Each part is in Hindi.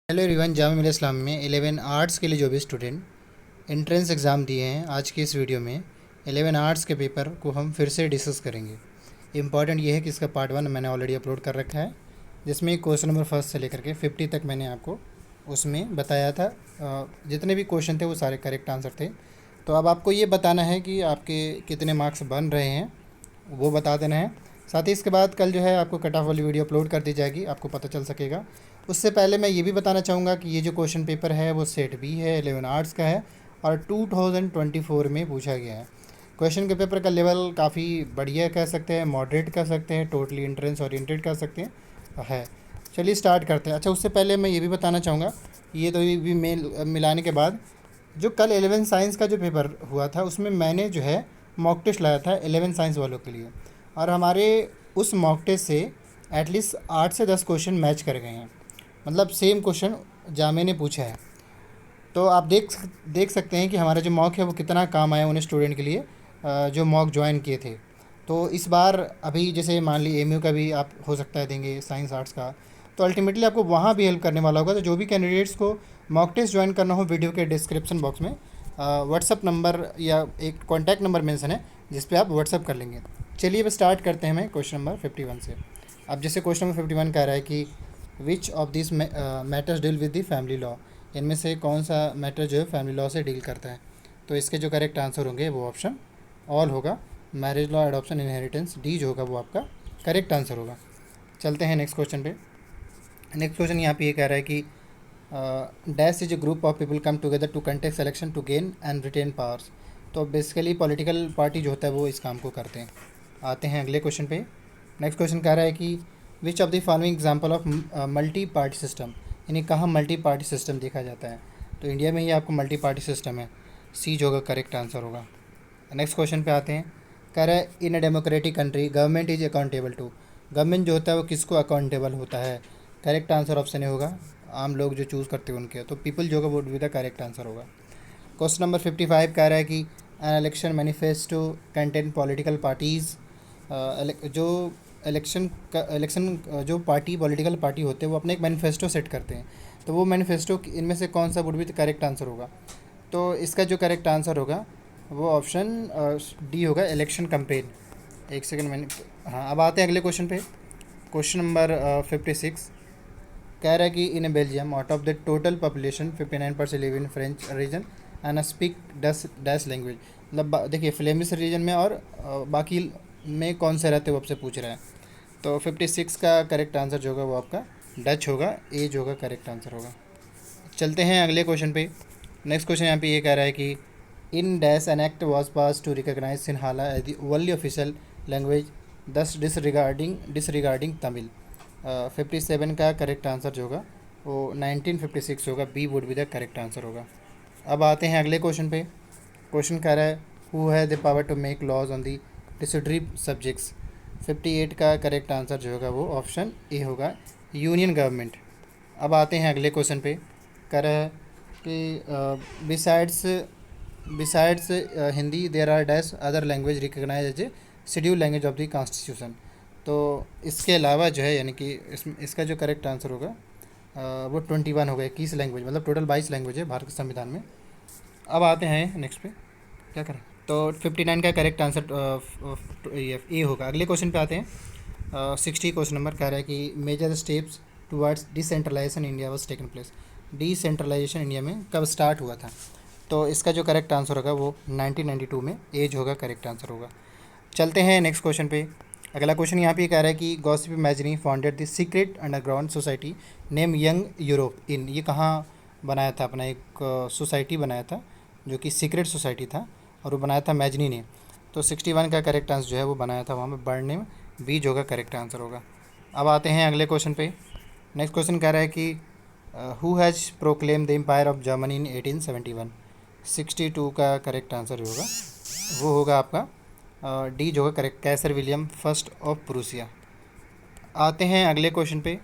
हेलो एवरीवन, जामिया मिलिया इस्लाम में 11 आर्ट्स के लिए जो भी स्टूडेंट एंट्रेंस एग्ज़ाम दिए हैं, आज के इस वीडियो में 11 आर्ट्स के पेपर को हम फिर से डिस्कस करेंगे। इम्पॉर्टेंट ये है कि इसका पार्ट 1 मैंने ऑलरेडी अपलोड कर रखा है, जिसमें क्वेश्चन नंबर फर्स्ट से लेकर के 50 तक मैंने आपको उसमें बताया था। जितने भी क्वेश्चन थे वो सारे करेक्ट आंसर थे। तो अब आपको ये बताना है कि आपके कितने मार्क्स बन रहे हैं, वो बता देना है। साथ ही इसके बाद कल जो है आपको कट ऑफ वाली वीडियो अपलोड कर दी जाएगी, आपको पता चल सकेगा। उससे पहले मैं ये भी बताना चाहूँगा कि ये जो क्वेश्चन पेपर है वो सेट बी है, 11 आर्ट्स का है और 2024 में पूछा गया है। क्वेश्चन के पेपर का लेवल काफ़ी बढ़िया कह सकते हैं, मॉडरेट कह सकते हैं, टोटली एंट्रेंस ओरिएंटेड कह सकते हैं है। चलिए स्टार्ट करते हैं। अच्छा, उससे पहले मैं ये भी बताना चाहूँगा, ये तो भी मेल मिलाने के बाद जो कल 11 साइंस का जो पेपर हुआ था उसमें मैंने जो है मॉक टेस्ट लाया था 11 साइंस वालों के लिए, और हमारे उस मॉक टेस्ट से एटलीस्ट 8 से 10 क्वेश्चन मैच कर गए हैं। मतलब सेम क्वेश्चन जामे ने पूछा है। तो आप देख सकते हैं कि हमारा जो मॉक है वो कितना काम आया उन स्टूडेंट के लिए जो मॉक ज्वाइन किए थे। तो इस बार अभी जैसे मान ली एमयू का भी आप हो सकता है देंगे, साइंस आर्ट्स का, तो अल्टीमेटली आपको वहाँ भी हेल्प करने वाला होगा। तो जो भी कैंडिडेट्स को मॉक टेस्ट ज्वाइन करना हो, वीडियो के डिस्क्रिप्शन बॉक्स में व्हाट्सअप नंबर या एक कॉन्टैक्ट नंबर मेंशन है जिस पे आप व्हाट्सअप कर लेंगे। चलिए अब स्टार्ट करते हैं मैं क्वेश्चन नंबर 51 से। अब जैसे क्वेश्चन नंबर 51 कह रहा है कि which of this matters deal with the family law, इनमें से कौन सा मैटर जो है फैमिली लॉ से डील करता है। तो इसके जो करेक्ट आंसर होंगे वो ऑप्शन ऑल होगा, marriage law, adoption, inheritance, D जो होगा वो आपका करेक्ट आंसर होगा। चलते हैं नेक्स्ट क्वेश्चन पे। नेक्स्ट क्वेश्चन यहाँ पे ये कह रहा है कि dash is a group of people come together to contest election to gain and retain powers. तो बेसिकली पॉलिटिकल पार्टी जो होता है वो इस काम को करते हैं। आते हैं अगले क्वेश्चन पे। नेक्स्ट क्वेश्चन कह रहा है कि विच of the following example of multi party system, यानी कहाँ मल्टी पार्टी सिस्टम देखा जाता है। तो इंडिया में ही आपको मल्टी पार्टी सिस्टम है, सी जो होगा करेक्ट आंसर होगा। नेक्स्ट क्वेश्चन पे आते हैं। कह रहा है in a democratic country government is accountable to, government जो होता है वो किसको अकाउंटेबल होता है। करेक्ट आंसर ऑप्शन ए होगा, आम लोग जो चूज़ करते हैं उनके। तो पीपल जो होगा वो भी द करेक्ट आंसर होगा। क्वेश्चन नंबर 55 कह रहा है कि an election manifesto contain political parties, जो इलेक्शन जो पार्टी पॉलिटिकल पार्टी होते हैं वो अपने एक मैनिफेस्टो सेट करते हैं। तो वो मैनिफेस्टो इनमें से कौन सा would be the correct answer होगा। तो इसका जो करेक्ट आंसर होगा वो ऑप्शन डी होगा, इलेक्शन कैंपेन। एक सेकंड मैंने, हाँ अब आते हैं अगले क्वेश्चन पे। क्वेश्चन नंबर 56 कह रहा है कि in Belgium out of the total population 59% live in French region and speak dash language. मतलब देखिए फ्लेमिश रीजन में और बाकी में कौन से रहते हैं वो आपसे पूछ रहा है। तो 56 का करेक्ट आंसर जो होगा वो आपका डच होगा, ए जो होगा करेक्ट आंसर होगा। चलते हैं अगले क्वेश्चन पे। नेक्स्ट क्वेश्चन यहाँ पे ये कह रहा है कि in dash an act was pass to recognise Sinhala as the only official language thus disregarding Tamil. 57 का करेक्ट आंसर जो होगा वो 1956 होगा, B would be the correct answer होगा। अब आते हैं अगले क्वेश्चन पे। क्वेश्चन कह रहा है who has the power to make laws on the residuary subjects. 58 का करेक्ट आंसर जो होगा वो ऑप्शन ए होगा, यूनियन गवर्नमेंट। अब आते हैं अगले क्वेश्चन पे। कह रहा है कि besides Hindi there are dash other language recognise as a schedule language of the constitution. तो इसके अलावा जो है यानी कि इसका जो करेक्ट आंसर होगा वो 21 होगा, 21 लैंग्वेज, मतलब टोटल 22 लैंग्वेज है भारत के संविधान में। अब आते हैं नेक्स्ट पे, क्या करें। तो 59 का करेक्ट आंसर ए होगा। अगले क्वेश्चन पे आते हैं। 60 क्वेश्चन नंबर कह रहा है कि major steps towards decentralisation India was taken place. Decentralisation India में कब स्टार्ट हुआ था। तो इसका जो करेक्ट आंसर होगा वो 1992 में, एज होगा करेक्ट आंसर होगा। चलते हैं नेक्स्ट क्वेश्चन पे। अगला क्वेश्चन यहाँ पे कह रहा है कि gossip magazine founded the secret underground society name young Europe in. ये कहाँ बनाया था, अपना एक सोसाइटी बनाया था जो कि सीक्रेट सोसाइटी था और वो बनाया था मैजनी ने। तो 61 का करेक्ट आंसर जो है वो बनाया था वहाँ पे बर्न में, बी जो होगा करेक्ट आंसर होगा। अब आते हैं अगले क्वेश्चन पे। नेक्स्ट क्वेश्चन कह रहा है कि who has proclaim the empire of Germany in 1871। 62 का करेक्ट आंसर जो होगा वो होगा आपका डी जो होगा correct, Kaiser William first of Prussia. आते हैं अगले क्वेश्चन पे।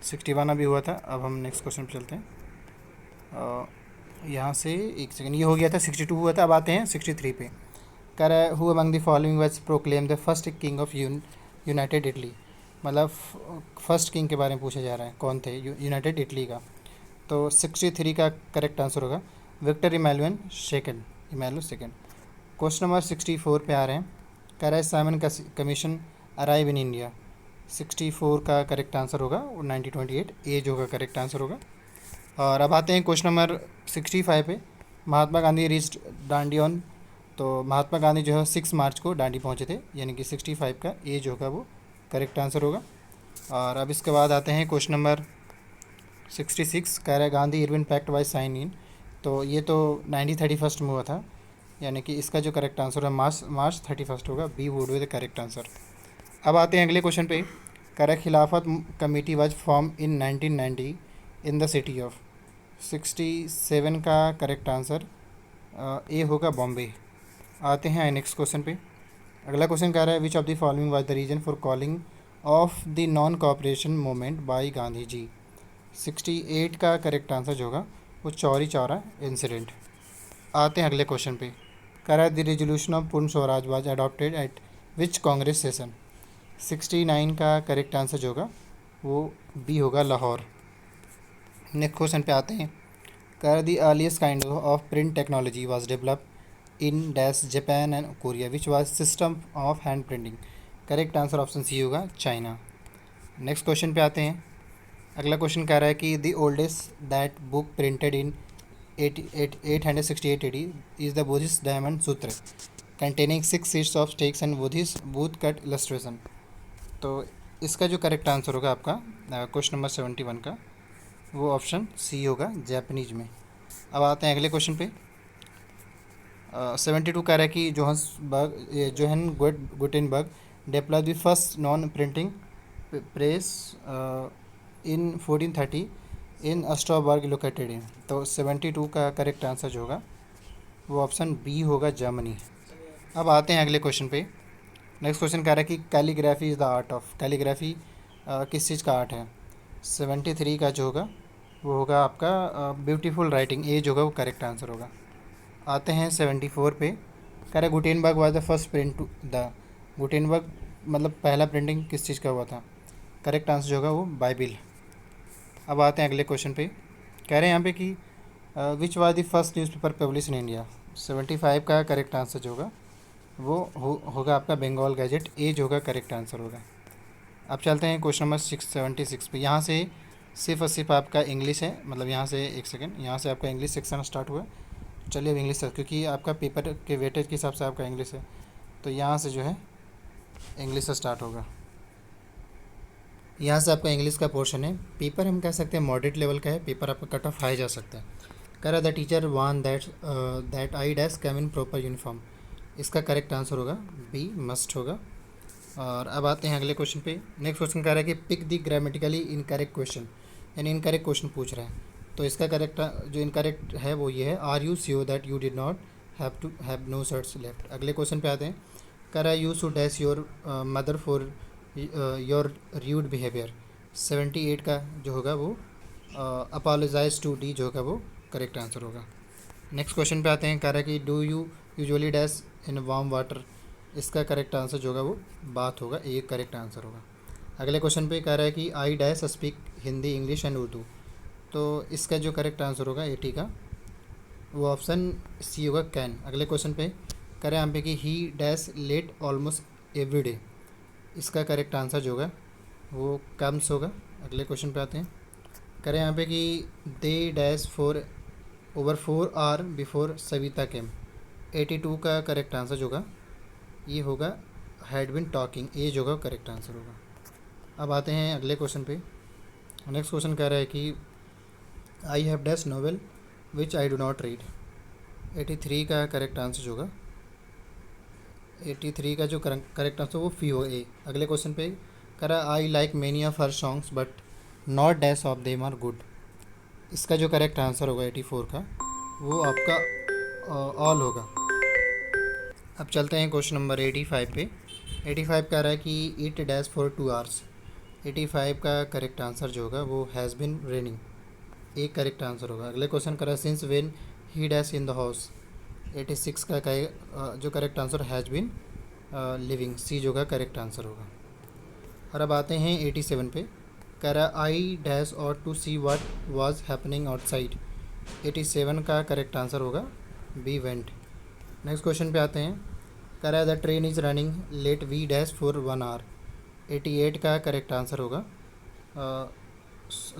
61 अभी हुआ था, अब हम नेक्स्ट क्वेश्चन पे चलते हैं। यहाँ से एक सेकंड, ये हो गया था, 62 हुआ था। अब आते हैं 63 पे। कह रहा है who among the following was proclaim the first king of United Italy. मतलब फर्स्ट किंग के बारे में पूछा जा रहा है, कौन थे यूनाइटेड इटली का। तो 63 का करेक्ट आंसर होगा Victor Emmanuel second. Question number 64 पे आ रहे हैं। कह रहा है साइमन का कमीशन अराइव इन इंडिया। 64 का करेक्ट आंसर होगा और 1928 एज होगा करेक्ट आंसर होगा। और अब आते हैं क्वेश्चन नंबर 65 पे। Mahatma Gandhi reached Dandi on. तो महात्मा गांधी जो है 6 मार्च को दांडी पहुंचे थे, यानी कि 65 का एज होगा वो करेक्ट आंसर होगा। और अब इसके बाद आते हैं क्वेश्चन नंबर 66। कह रहा है Gandhi Irwin pact was sign in. तो ये तो 1931 में हुआ था, यानी कि इसका जो करेक्ट आंसर है मार्च 31 होगा। B would be the correct answer. अब आते हैं अगले क्वेश्चन पे। कह रहा है खिलाफत committee was form in 1990 in the city of. 67 का करेक्ट आंसर ए होगा बॉम्बे। आते हैं नेक्स्ट क्वेश्चन पे। अगला क्वेश्चन कह रहा है which of the following was the reason for calling off the non cooperation movement by Gandhi ji. 68 का करेक्ट आंसर जो होगा वो चौरी चौरा इंसिडेंट। आते हैं अगले क्वेश्चन पे। कह रहा है द रेजोल्यूशन ऑफ पूर्ण Swaraj was adopted eight which Congress session. 69 का करेक्ट आंसर जो होगा वो बी होगा लाहौर। नेक्स्ट क्वेश्चन पे आते हैं। कह रहा the earliest kind of print technology was develop in dash Japan and Korea which was system of hand printing. Correct answer option C होगा चाइना। नेक्स्ट क्वेश्चन पे आते हैं। अगला क्वेश्चन कह रहा है कि the oldest that book printed in 868 AD is the Buddhist diamond Sutra containing 6 sheets of स्टेक्स and Buddhist woodcut illustration. तो इसका जो करेक्ट आंसर होगा आपका क्वेश्चन नंबर 71 का वो ऑप्शन सी होगा जापानीज में। अब आते हैं अगले क्वेश्चन पे। 72 कह रहा है कि Johann Gutenberg develop the first known printing press in 1430 in Strasbourg located in. तो 72 का करेक्ट आंसर जो होगा वो ऑप्शन बी होगा जर्मनी। अब आते हैं अगले क्वेश्चन पे। नेक्स्ट क्वेश्चन कह रहा है कि calligraphy is the art of. Calligraphy किस चीज़ का आर्ट है। 73 का जो होगा वो होगा आपका ब्यूटीफुल राइटिंग। ए जो होगा वो करेक्ट आंसर होगा। आते हैं 74 पे। कह रहा है Gutenberg was the first print to the. Gutenberg मतलब पहला प्रिंटिंग किस चीज़ का हुआ था। करेक्ट आंसर जो होगा वो बाइबिल। अब आते हैं अगले क्वेश्चन पे। कह रहे हैं यहाँ पे कि which was the first newspaper publish in India. 75 का करेक्ट आंसर जो होगा वो होगा आपका बंगाल गैजेट। ए जो होगा करेक्ट आंसर होगा। अब चलते हैं क्वेश्चन नंबर 676 पे। यहाँ से सिर्फ और सिर्फ आपका इंग्लिश है, मतलब यहाँ से एक सेकंड, यहाँ से आपका इंग्लिश सेक्शन स्टार्ट हुआ। चलिए अब इंग्लिश से, क्योंकि आपका पेपर के वेटेज के हिसाब से आपका इंग्लिश है, तो यहाँ से जो है इंग्लिश से स्टार्ट होगा। यहाँ से आपका इंग्लिश का पोर्शन है। पेपर हम कह सकते हैं मॉडरेट लेवल का है, पेपर आपका कट ऑफ हाई जा सकता है। कह रहा the teacher one that I dash come in proper uniform. इसका करेक्ट आंसर होगा बी मस्ट होगा। और अब आते हैं अगले क्वेश्चन पे। नेक्स्ट क्वेश्चन कह रहा है कि pick the grammatically incorrect question, यानी इनकरेक्ट क्वेश्चन पूछ रहा है। तो इसका करेक्ट जो इनकरेक्ट है वो ये है, are you sure that you did not have no shirts left. अगले क्वेश्चन पे आते हैं। कह रहा है you should dash your mother for your rude behaviour. 78 का जो होगा वो अपोलोजाइज टू डी जो होगा वो करेक्ट आंसर होगा। नेक्स्ट क्वेश्चन पे आते हैं। कह रहा है कि do you usually dash in warm water. इसका करेक्ट आंसर जो होगा वो बात होगा, ये करेक्ट आंसर होगा। अगले क्वेश्चन पे कह रहा है कि I dash speak Hindi English and Urdu. तो इसका जो करेक्ट आंसर होगा 80 का वो ऑप्शन सी होगा कैन। अगले क्वेश्चन पे कह रहे हैं यहाँ पे कि he dash late almost every day. इसका करेक्ट आंसर जो होगा वो कम्स होगा। अगले क्वेश्चन पे आते हैं। कह रहे हैं यहाँ पे कि they dash for over 4 hour before Savita came. 82 का करेक्ट आंसर जो होगा ये होगा हैड बिन टॉकिंग। ए जो होगा करेक्ट आंसर होगा। अब आते हैं अगले क्वेश्चन पे। नेक्स्ट क्वेश्चन कह रहा है कि I have dash novel which I do not read. 83 का करेक्ट आंसर जो होगा 83 का जो करेक्ट आंसर वो फी होगा ए। अगले क्वेश्चन पे कह रहा है I like many of her songs but not dash of them are good. इसका जो करेक्ट आंसर होगा 84 का वो आपका ऑल होगा। अब चलते हैं क्वेश्चन नंबर 85 पे। 85 कह रहा है कि इट डैश फॉर 2 आवर्स। 85 का करेक्ट आंसर जो होगा वो हैज़ बिन रेनिंग। एक करेक्ट आंसर होगा। अगले क्वेश्चन कह रहा है since when he dash in the house. 86 का जो correct answer has been living. C जो होगा करेक्ट आंसर होगा। और अब आते हैं 87 पे। कह रहा आई डैश और to see what was happening outside. 87 का करेक्ट आंसर होगा बी वेंट। नेक्स्ट क्वेश्चन पे आते हैं। कह रहा है the train is running late we dash for 1 hour. 88 का करेक्ट आंसर होगा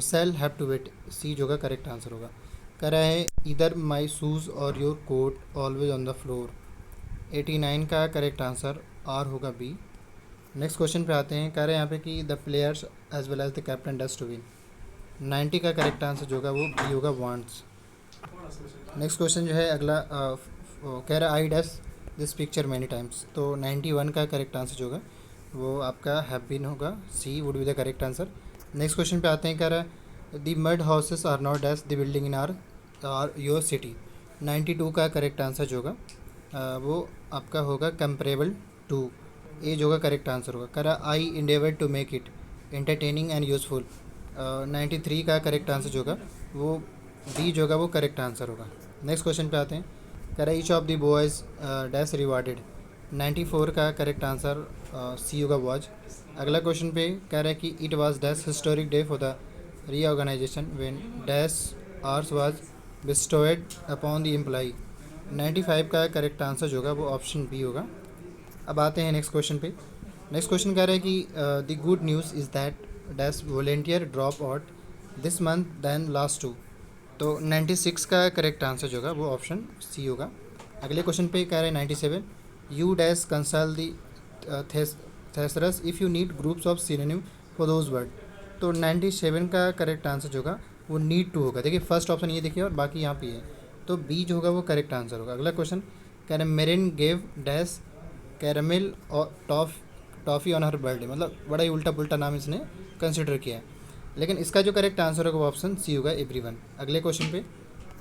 shall have to wait. C जो का करेक्ट आंसर होगा। कह रहा है इधर माई शूज़ और your coat always on the floor. 89 का करेक्ट आंसर आर होगा बी। नेक्स्ट क्वेश्चन पे आते हैं। कह रहे हैं यहाँ पे कि the players as well as the captain does to win. 90 का करेक्ट आंसर जो होगा वो बी होगा वांट्स। नेक्स्ट क्वेश्चन जो है अगला कह रहा है I dash this picture many times. तो 91 का करेक्ट आंसर जो होगा वो आपका हैव बीन होगा, C would be the correct answer. Next question पे आते हैं। कह रहा है the mud houses are not dash the building in are your city. 92 का करेक्ट आंसर जो होगा वो आपका होगा कंपेरेबल टू। ए जो होगा करेक्ट आंसर होगा। कह रहा I endeavour to make it entertaining and useful. 93 का करेक्ट आंसर जो होगा वो डी जो होगा वो करेक्ट आंसर होगा। नेक्स्ट क्वेश्चन पे आते हैं। कह रहा है each of the boys dash rewarded. 94 का करेक्ट आंसर सी होगा वॉज। अगला क्वेश्चन पे कह रहा है कि it was dash historic day for the reorganisation when dash honours was bestowed upon the employee. 95 का करेक्ट आंसर जो होगा वो ऑप्शन बी होगा। अब आते हैं नेक्स्ट क्वेश्चन पे। नेक्स्ट क्वेश्चन कह रहा है कि the good news is that dash volunteer drop out this month than last two. तो 96 का करेक्ट आंसर जो होगा वो ऑप्शन सी होगा। अगले क्वेश्चन पे कह रहे हैं 97 you dash consult the thesaurus if you need groups of synonym for those word. तो 97 का करेक्ट आंसर जो होगा वो नीड टू होगा। देखिए फर्स्ट ऑप्शन ये देखिए और बाकी यहाँ पे है, तो बी जो होगा वो करेक्ट आंसर होगा। अगला क्वेश्चन कह रहे हैं मेरिन गेव डैश कैरामिल और टॉफ़ी ऑन हर बर्थडे। मतलब बड़ा ही उल्टा पुल्टा नाम इसने कंसिडर किया है, लेकिन इसका जो करेक्ट आंसर होगा वो ऑप्शन सी होगा एवरीवन। अगले क्वेश्चन पे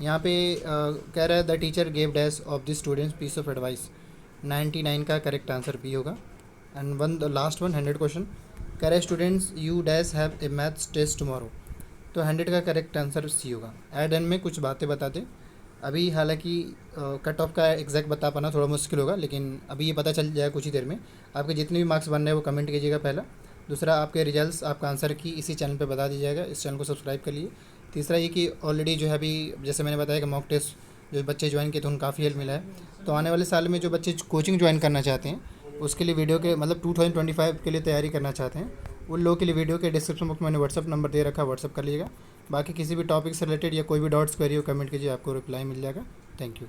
यहाँ पे कह रहा है the teacher gave dash of the students piece of advice. 99 का करेक्ट आंसर बी होगा। And one the last one 100 question कह रहा है students you dash have a maths test tomorrow. तो 100 का करेक्ट आंसर सी होगा। एड एंड में कुछ बातें बताते अभी, हालांकि कट ऑफ का एग्जैक्ट बता पाना थोड़ा मुश्किल होगा, लेकिन अभी ये पता चल जाएगा कुछ ही देर में। आपके जितने भी मार्क्स बन रहे हैं वो कमेंट कीजिएगा पहला। दूसरा आपके रिजल्ट्स आपका आंसर की इसी चैनल पे बता दीजिएगा, इस चैनल को सब्सक्राइब कर लिए। तीसरा ये कि ऑलरेडी जो है अभी जैसे मैंने बताया कि मॉक टेस्ट जो बच्चे ज्वाइन किए तो उनको काफ़ी हेल्प मिला है। तो आने वाले साल में जो बच्चे कोचिंग ज्वाइन करना चाहते हैं उसके लिए वीडियो के मतलब 2025 के लिए तैयारी करना चाहते हैं उन लोगों के लिए वीडियो के डिस्क्रिप्शन बॉक्स में मैंने व्हाट्सअप नंबर दे रखा है, व्हाट्सअप कर लीजिएगा। बाकी किसी भी टॉपिक से रिलेटेड या कोई भी डाउट्स क्वेरी हो कमेंट कीजिए, आपको रिप्लाई मिल जाएगा। Thank you.